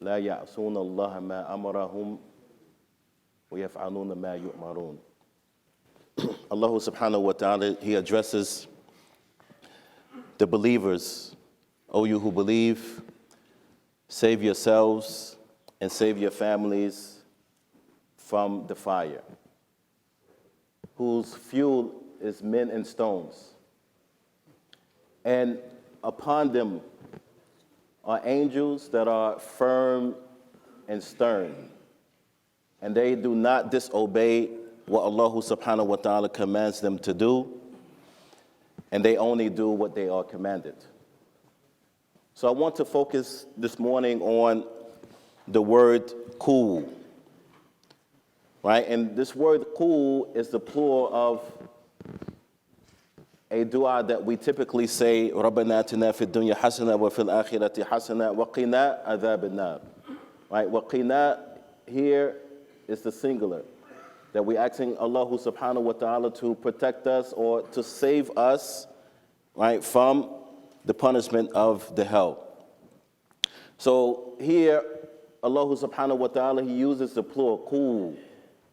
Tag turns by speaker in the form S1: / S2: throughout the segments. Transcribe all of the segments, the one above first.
S1: لا يعصون الله ما أمرهم ويفعلون ما يؤمرون. Allah subhanahu wa ta'ala, He addresses the believers. O you who believe, save yourselves and save your families from the fire, whose fuel is men and stones. And upon them are angels that are firm and stern, and they do not disobey what Allah subhanahu wa ta'ala commands them to do, and they only do what they are commanded. So I want to focus this morning on the word cool, right? And this word cool is the plural of a dua that we typically say, رَبَّنَا آتِنَا فِي الدُّنْيَا حَسَنَةً وَفِي الْآخِرَةِ حَسَنَةً وَقِنَا عَذَابَ النَّارِ. Right? وَقِنَا here is the singular, that we're asking Allah subhanahu wa ta'ala to protect us or to save us, right, from the punishment of the hell. So here, Allah subhanahu wa ta'ala, He uses the plural, qu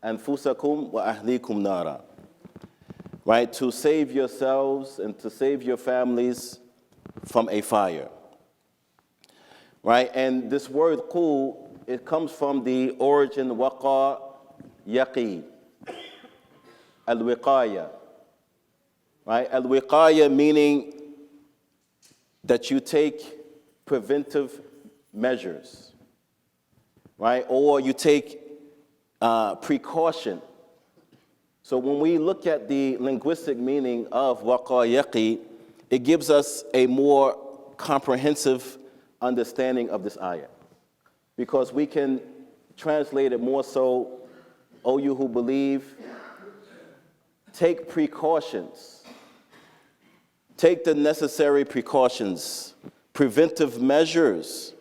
S1: anfusakum wa ahlikum nara, right, to save yourselves and to save your families from a fire, right? And this word qu, it comes from the origin waqa yaqi, al-wiqaya, right? Al-wiqaya meaning that you take preventive measures, right? Or you take precaution. So when we look at the linguistic meaning of waqa yaqi, it gives us a more comprehensive understanding of this ayah, because we can translate it more so, O you who believe, take precautions. Take the necessary precautions, preventive measures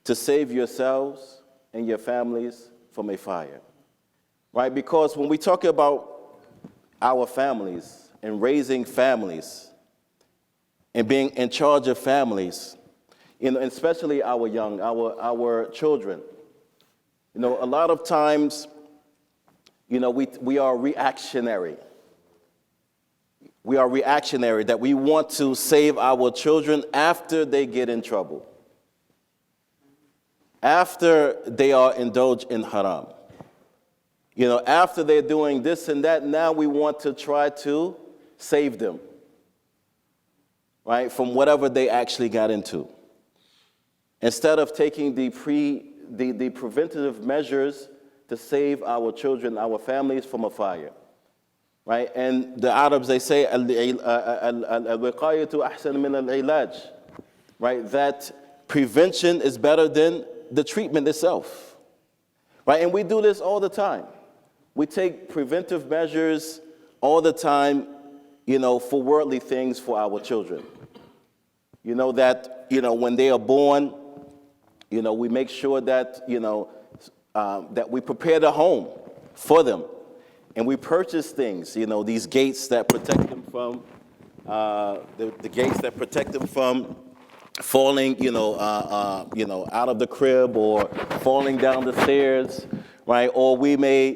S1: to save yourselves and your families from a fire, right? Because when we talk about our families and raising families and being in charge of families, you know, especially our young, our children, you know, a lot of times, you know, we are reactionary. We are reactionary, that we want to save our children after they get in trouble, after they are indulged in haram. You know, after they're doing this and that, now we want to try to save them, right, from whatever they actually got into, instead of taking the preventative measures to save our children, our families from a fire. Right? And the Arabs, they say, al-wiqayatu ahsan min al-ilaj, right? That prevention is better than the treatment itself, right? And we do this all the time. We take preventive measures all the time, you know, for worldly things for our children. You know, that, you know, when they are born, you know, we make sure that, you know, that we prepare the home for them. And we purchase things, you know, these gates that protect them from, the gates that protect them from falling, you know, out of the crib or falling down the stairs, right? Or we may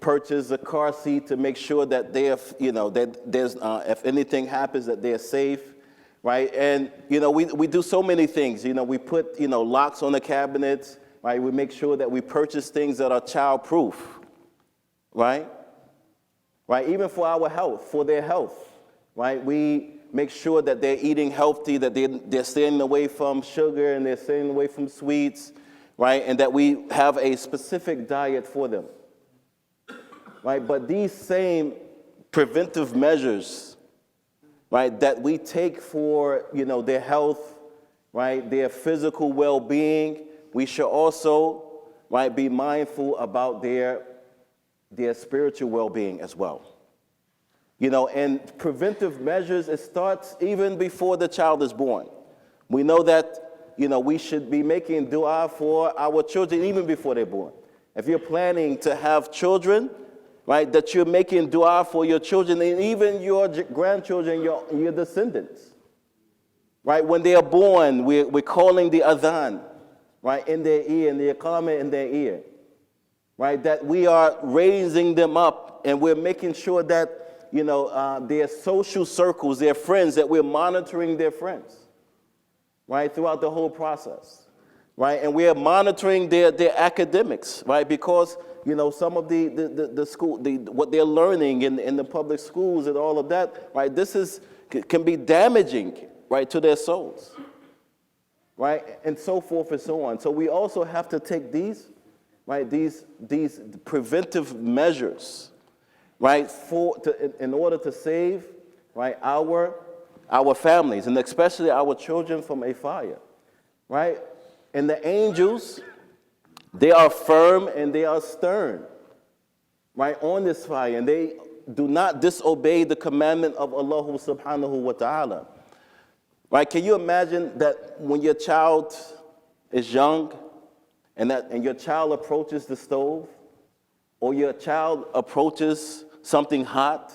S1: purchase a car seat to make sure that they have, you know, that there's, if anything happens, that they're safe, right? And, you know, we do so many things. You know, we put, you know, locks on the cabinets, right? We make sure that we purchase things that are child-proof, right? Right, even for our health, for their health, right? We make sure that they're eating healthy, that they're staying away from sugar and they're staying away from sweets, right? And that we have a specific diet for them, right? But these same preventive measures, right, that we take for, you know, their health, right, their physical well-being, we should also, right, be mindful about their spiritual well-being as well. You know, and preventive measures, it starts even before the child is born. We know that, you know, we should be making dua for our children even before they're born. If you're planning to have children, right, that you're making dua for your children and even your grandchildren, your descendants. Right, when they are born, we're calling the adhan, right, in their ear, and the iqamah in their ear, right, that we are raising them up and we're making sure that, their social circles, their friends, that we're monitoring their friends, right, throughout the whole process, right, and we are monitoring their academics, right, because, some of the school, what they're learning in the public schools and all of that, right, can be damaging, right, to their souls, right, and so forth and so on. So we also have to take these preventive measures, right, in order to save, right, our families, and especially our children from a fire, right? And the angels, they are firm and they are stern, right, on this fire, and they do not disobey the commandment of Allah subhanahu wa ta'ala. Right? Can you imagine that when your child is young and your child approaches the stove, or your child approaches something hot,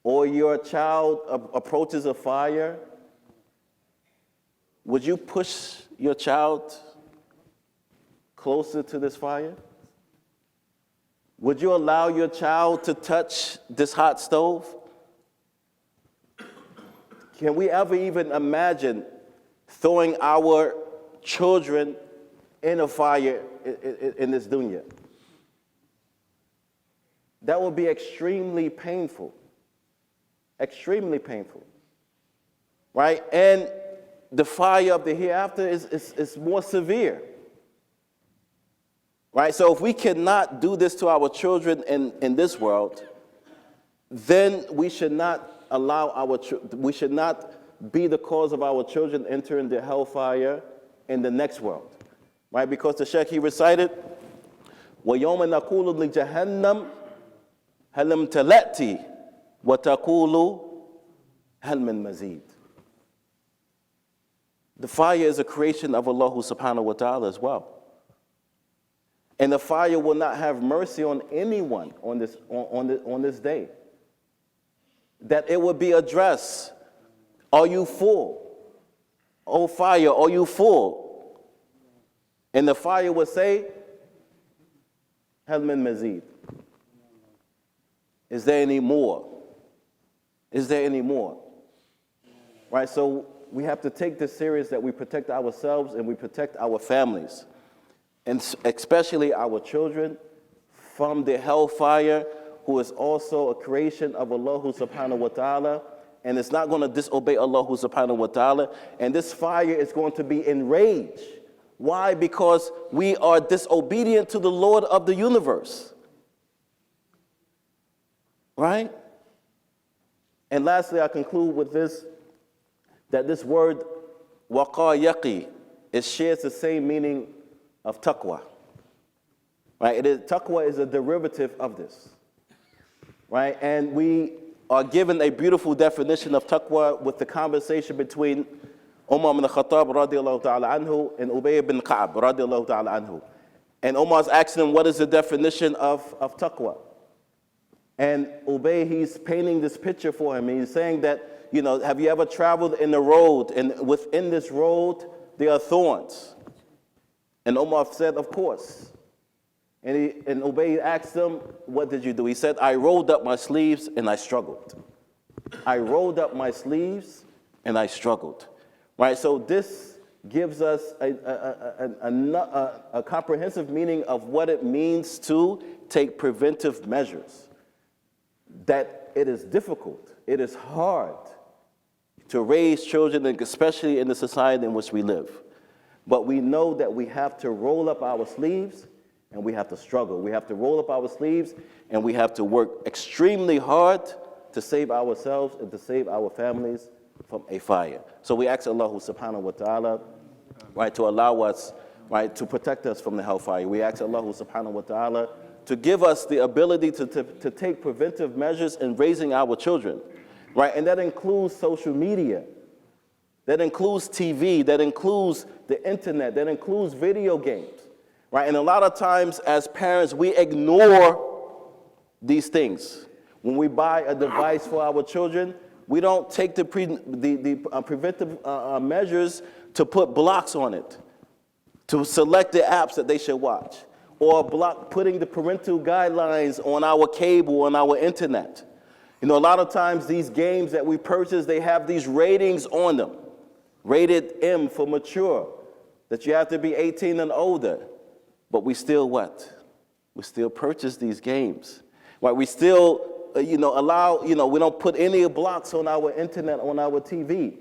S1: or your child approaches a fire, would you push your child closer to this fire? Would you allow your child to touch this hot stove? Can we ever even imagine throwing our children in a fire in this dunya? That would be extremely painful. Extremely painful. Right? And the fire of the hereafter is more severe. Right? So if we cannot do this to our children in this world, then we should not we should not be the cause of our children entering the hellfire in the next world. Right? Because the Shaykh, he recited, وَيَوْمَ نَقُولُ لِجَهَنَّمْ هَلْ امْتَلَأْتِ وَتَقُولُ هَلْ مِن مَزِيدٍ. The fire is a creation of Allah subhanahu wa ta'ala as well. And the fire will not have mercy on anyone on this day. That it will be addressed, are you full? O fire, are you full? And the fire will say, Hal min mazid. Is there any more? Is there any more? Right, so we have to take this serious, that we protect ourselves and we protect our families, and especially our children, from the hellfire, who is also a creation of Allah subhanahu wa ta'ala, and it's not going to disobey Allah subhanahu wa ta'ala, and this fire is going to be enraged. Why? Because we are disobedient to the Lord of the universe. Right? And lastly, I conclude with this, that this word waqa yaqi, it shares the same meaning of taqwa. Right? Taqwa is a derivative of this. Right? And we are given a beautiful definition of taqwa with the conversation between Umar ibn Khattab radiallahu ta'ala anhu and Ubay ibn Ka'ab radiallahu ta'ala anhu. And Umar's asking him, what is the definition of taqwa? And Ubay, he's painting this picture for him. And he's saying that, have you ever traveled in the road, and within this road there are thorns? And Umar said, of course. And Ubay asked him, what did you do? He said, I rolled up my sleeves and I struggled. I rolled up my sleeves and I struggled. Right? So this gives us a comprehensive meaning of what it means to take preventive measures. That it is difficult, it is hard to raise children, especially in the society in which we live. But we know that we have to roll up our sleeves and we have to struggle. We have to roll up our sleeves and we have to work extremely hard to save ourselves and to save our families from a fire. So we ask Allah subhanahu wa ta'ala, right, to allow us, right, to protect us from the hellfire. We ask Allah subhanahu wa ta'ala to give us the ability to take preventive measures in raising our children, right? And that includes social media, that includes TV, that includes the internet, that includes video games, right? And a lot of times as parents, we ignore these things. When we buy a device for our children, we don't take the preventive measures to put blocks on it, to select the apps that they should watch, or putting the parental guidelines on our cable, on our internet. You know, a lot of times these games that we purchase, they have these ratings on them. Rated M for mature, that you have to be 18 and older. But we still what? We still purchase these games. Right? We still, allow, we don't put any blocks on our internet, on our TV.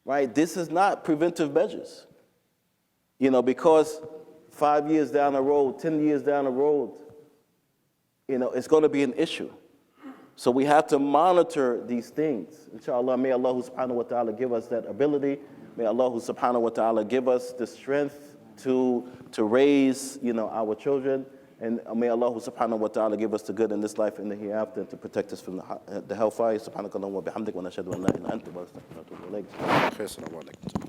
S1: Right? This is not preventive measures. Because 5 years down the road, 10 years down the road, it's going to be an issue. So we have to monitor these things. Inshallah, may Allah subhanahu wa ta'ala give us that ability. May Allah subhanahu wa ta'ala give us the strength to raise, our children. And may Allah subhanahu wa ta'ala give us the good in this life and the hereafter, and to protect us from the hellfire. Subhanakallahumma wa bihamdik wa nashhadu an la ilaha illa anta wa nastaghfiruka wa natubu ilayk.